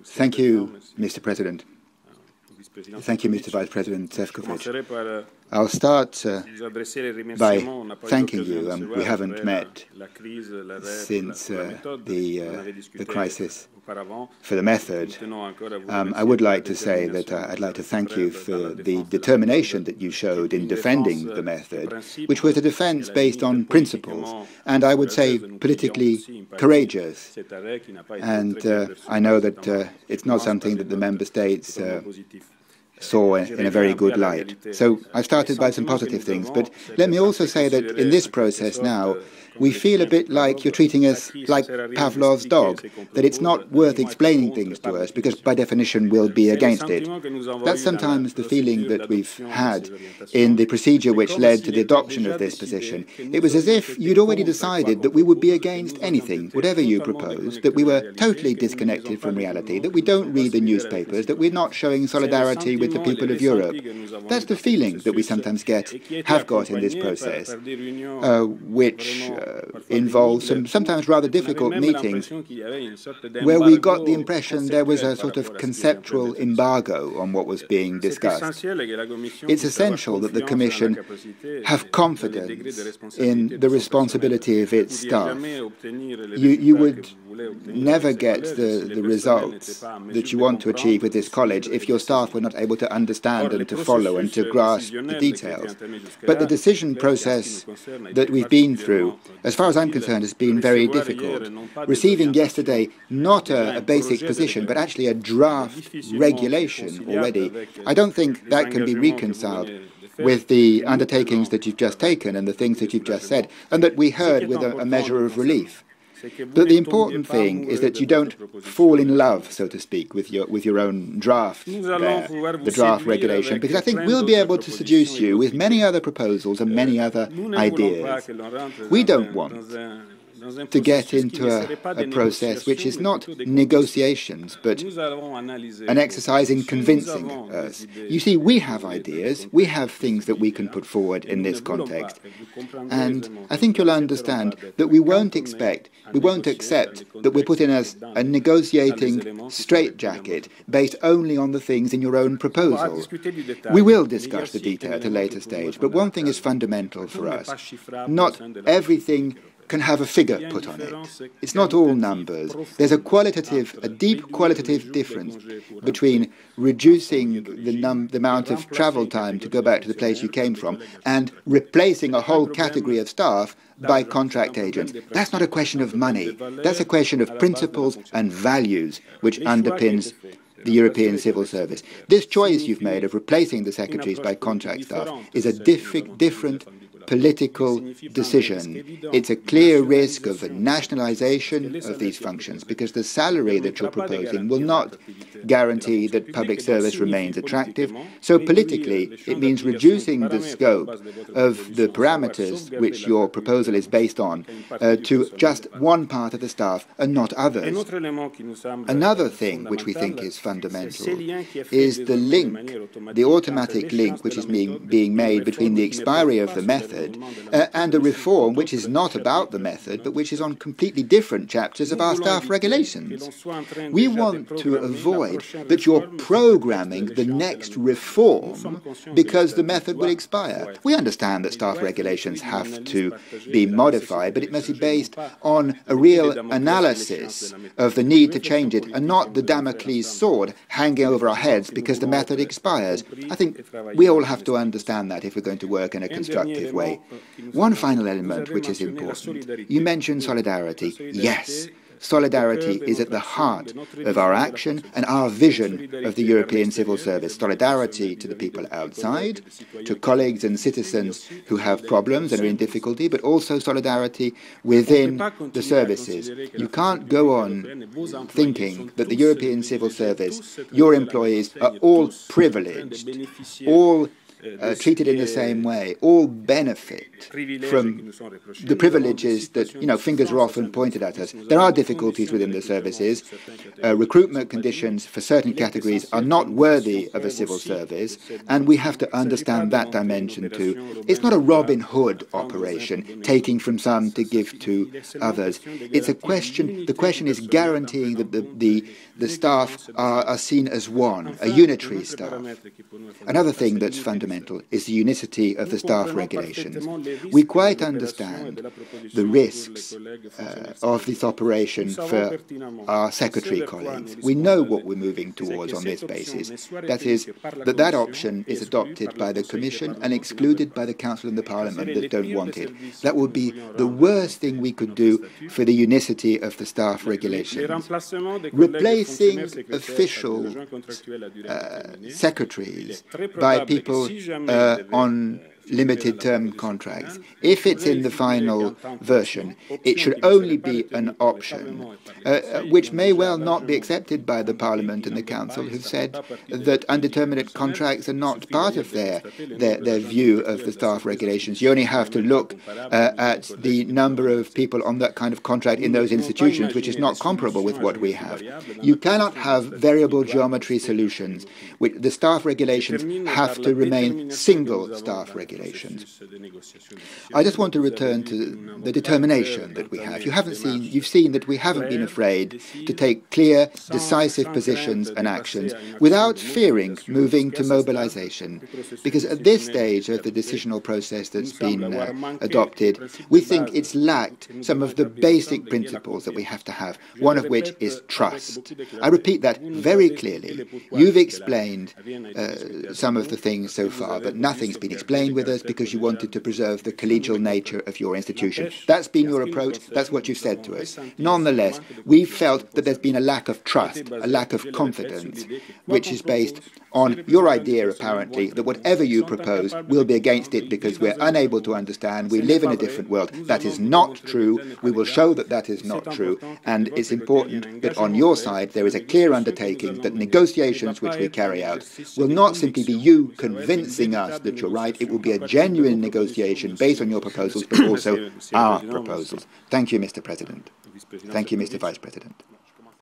Thank you, Mr. President. Thank you, Mr. Vice President Sefcovic. I'll start by thanking you. We haven't met since the crisis for the method. I would like to say that I'd like to thank you for the determination that you showed in defending the method, which was a defense based on principles, and I would say politically courageous. And I know that it's not something that the member states saw in a very good light. So I started by some positive things, but let me also say that in this process now, we feel a bit like you're treating us like Pavlov's dog, that it's not worth explaining things to us because by definition we'll be against it. That's sometimes the feeling that we've had in the procedure which led to the adoption of this position. It was as if you'd already decided that we would be against anything, whatever you proposed, that we were totally disconnected from reality, that we don't read the newspapers, that we're not showing solidarity with the people of Europe. That's the feeling that we sometimes have got in this process, which involves some sometimes rather difficult meetings where we got the impression there was a sort of conceptual embargo on what was being discussed. It's essential that the Commission have confidence in the responsibility of its staff. You would never get the results that you want to achieve with this college if your staff were not able to understand and to follow and to grasp the details. But the decision process that we've been through, as far as I'm concerned, has been very difficult. Receiving yesterday not a basic position, but actually a draft regulation already, I don't think that can be reconciled with the undertakings that you've just taken and the things that you've just said, and that we heard with a measure of relief. But the important thing is that you don't fall in love, so to speak, with your own draft there, the draft regulation, because I think we'll be able to seduce you with many other proposals and many other ideas. We don't want to get into a process which is not negotiations, but an exercise in convincing us. You see, we have ideas, we have things that we can put forward in this context, and I think you'll understand that we won't accept that we're put in as a negotiating straitjacket based only on the things in your own proposal. We will discuss the detail at a later stage, but one thing is fundamental for us. Not everything can have a figure put on it. It's not all numbers. There's a deep qualitative difference between reducing the amount of travel time to go back to the place you came from and replacing a whole category of staff by contract agents. That's not a question of money. That's a question of principles and values which underpins the European civil service. This choice you've made of replacing the secretaries by contract staff is a different political decision. It's a clear risk of a nationalization of these functions because the salary that you're proposing will not guarantee that public service remains attractive. So politically, it means reducing the scope of the parameters which your proposal is based on to just one part of the staff and not others. Another thing which we think is fundamental is the link, the automatic link which is being made between the expiry of the method and a reform which is not about the method, but which is on completely different chapters of our staff regulations. We want to avoid that you're programming the next reform because the method will expire. We understand that staff regulations have to be modified, but it must be based on a real analysis of the need to change it and not the Damocles sword hanging over our heads because the method expires. I think we all have to understand that if we're going to work in a constructive way. One final element which is important. You mentioned solidarity. Yes, solidarity is at the heart of our action and our vision of the European civil service. Solidarity to the people outside, to colleagues and citizens who have problems and are in difficulty, but also solidarity within the services. You can't go on thinking that the European civil service, your employees, are all privileged, all treated in the same way, all benefit from the privileges that, fingers are often pointed at us. There are difficulties within the services. Recruitment conditions for certain categories are not worthy of a civil service, and we have to understand that dimension too. It's not a Robin Hood operation, taking from some to give to others. It's a question, the question is guaranteeing that the staff are seen as one, a unitary staff. Another thing that's fundamental is the unicity of the staff regulations. We quite understand the risks of this operation for our secretary colleagues. We know what we're moving towards on this basis. That is, that option is adopted by the Commission and excluded by the Council and the Parliament that don't want it. That would be the worst thing we could do for the unicity of the staff regulations. Replacing official secretaries by people on limited-term contracts. If it's in the final version, it should only be an option, which may well not be accepted by the Parliament and the Council, who've said that undeterminate contracts are not part of their view of the staff regulations. You only have to look at the number of people on that kind of contract in those institutions, which is not comparable with what we have. You cannot have variable geometry solutions. The staff regulations have to remain single staff regulations. I just want to return to the determination that we have. You've seen that we haven't been afraid to take clear, decisive positions and actions without fearing moving to mobilization. Because at this stage of the decisional process that's been adopted, we think it's lacked some of the basic principles that we have to have, one of which is trust. I repeat that very clearly. You've explained some of the things so far, but nothing's been explained with us because you wanted to preserve the collegial nature of your institution. That's been your approach. That's what you said to us. Nonetheless, we felt that there's been a lack of trust, a lack of confidence, which is based on your idea, apparently, that whatever you propose, we'll be against it because we're unable to understand. We live in a different world. That is not true. We will show that that is not true. And it's important that on your side there is a clear undertaking that negotiations which we carry out will not simply be you convincing us that you're right. It will be a genuine negotiation based on your proposals, but also our proposals. Thank you, Mr. President. Thank you, Mr. Vice President.